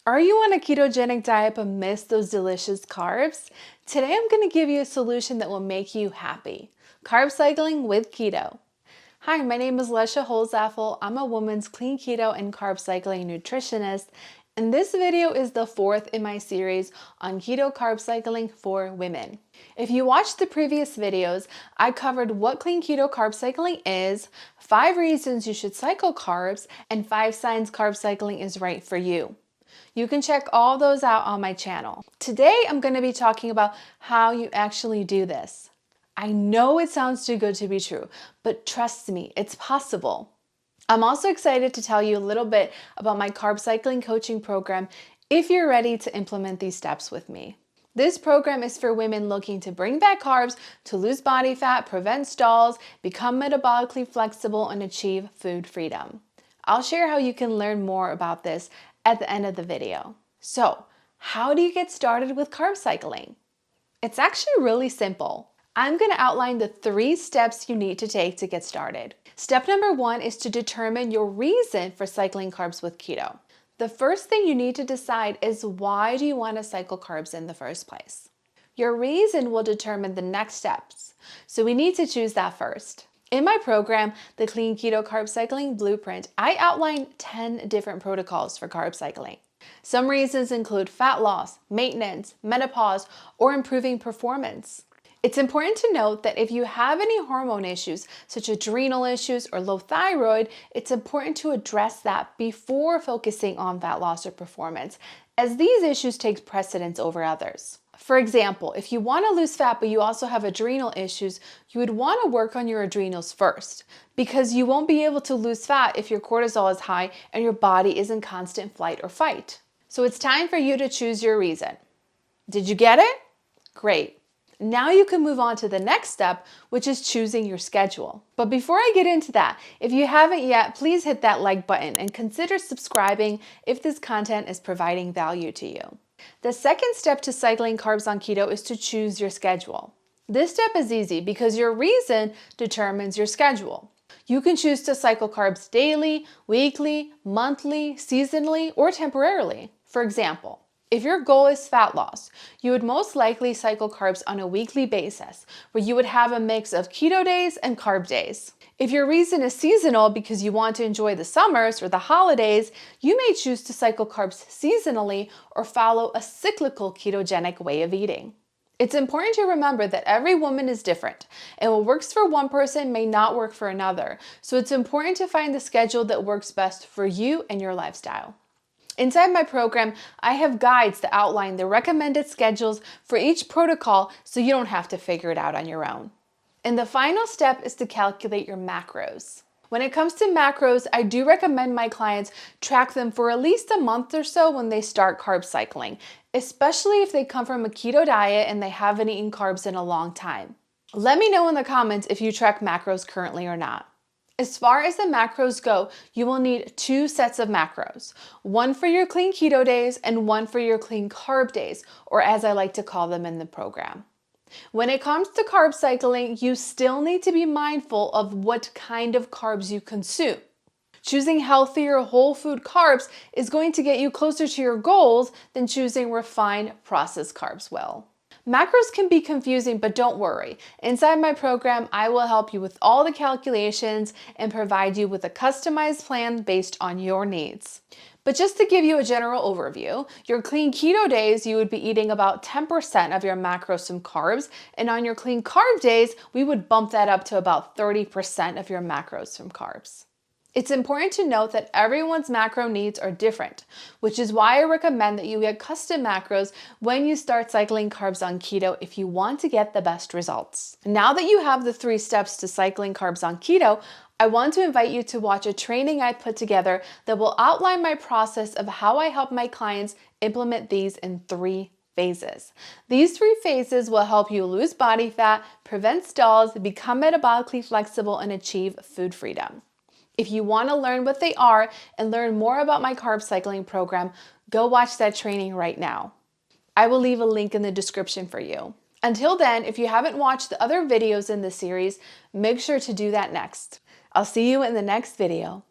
Are you on a ketogenic diet but miss those delicious carbs? Today I'm going to give you a solution that will make you happy. Carb cycling with keto. Hi, my name is Lesya Holzapfel. I'm a woman's clean keto and carb cycling nutritionist, and this video is the fourth in my series on keto carb cycling for women. If you watched the previous videos, I covered what clean keto carb cycling is, 5 reasons you should cycle carbs, and 5 signs carb cycling is right for you. You can check all those out on my channel. Today, I'm going to be talking about how you actually do this. I know it sounds too good to be true, but trust me, it's possible. I'm also excited to tell you a little bit about my carb cycling coaching program if you're ready to implement these steps with me. This program is for women looking to bring back carbs, to lose body fat, prevent stalls, become metabolically flexible, and achieve food freedom. I'll share how you can learn more about this at the end of the video. So, how do you get started with carb cycling? It's actually really simple. I'm going to outline the 3 steps you need to take to get started. Step number 1 is to determine your reason for cycling carbs with keto. The first thing you need to decide is, why do you want to cycle carbs in the first place? Your reason will determine the next steps, so we need to choose that first. In my program, the Clean Keto Carb Cycling Blueprint, I outline 10 different protocols for carb cycling. Some reasons include fat loss, maintenance, menopause, or improving performance. It's important to note that if you have any hormone issues, such as adrenal issues or low thyroid, it's important to address that before focusing on fat loss or performance, as these issues take precedence over others. For example, if you want to lose fat but you also have adrenal issues, you would want to work on your adrenals first, because you won't be able to lose fat if your cortisol is high and your body is in constant flight or fight. So it's time for you to choose your reason. Did you get it? Great. Now you can move on to the next step, which is choosing your schedule. But before I get into that, if you haven't yet, please hit that like button and consider subscribing if this content is providing value to you. The second step to cycling carbs on keto is to choose your schedule. This step is easy because your reason determines your schedule. You can choose to cycle carbs daily, weekly, monthly, seasonally, or temporarily. For example, if your goal is fat loss, you would most likely cycle carbs on a weekly basis, where you would have a mix of keto days and carb days. If your reason is seasonal because you want to enjoy the summers or the holidays, you may choose to cycle carbs seasonally or follow a cyclical ketogenic way of eating. It's important to remember that every woman is different, and what works for one person may not work for another, so it's important to find the schedule that works best for you and your lifestyle. Inside my program, I have guides that outline the recommended schedules for each protocol so you don't have to figure it out on your own. And the final step is to calculate your macros. When it comes to macros, I do recommend my clients track them for at least a month or so when they start carb cycling, especially if they come from a keto diet and they haven't eaten carbs in a long time. Let me know in the comments if you track macros currently or not. As far as the macros go, you will need 2 sets of macros, one for your clean keto days and one for your clean carb days, or as I like to call them in the program. When it comes to carb cycling, you still need to be mindful of what kind of carbs you consume. Choosing healthier whole food carbs is going to get you closer to your goals than choosing refined processed carbs will. Macros can be confusing, but don't worry. Inside my program, I will help you with all the calculations and provide you with a customized plan based on your needs. But just to give you a general overview, your clean keto days, you would be eating about 10% of your macros from carbs, and on your clean carb days, we would bump that up to about 30% of your macros from carbs. It's important to note that everyone's macro needs are different, which is why I recommend that you get custom macros when you start cycling carbs on keto if you want to get the best results. Now that you have the 3 steps to cycling carbs on keto, I want to invite you to watch a training I put together that will outline my process of how I help my clients implement these in 3 phases. These 3 phases will help you lose body fat, prevent stalls, become metabolically flexible, and achieve food freedom. If you want to learn what they are and learn more about my carb cycling program, go watch that training right now. I will leave a link in the description for you. Until then, if you haven't watched the other videos in this series, make sure to do that next. I'll see you in the next video.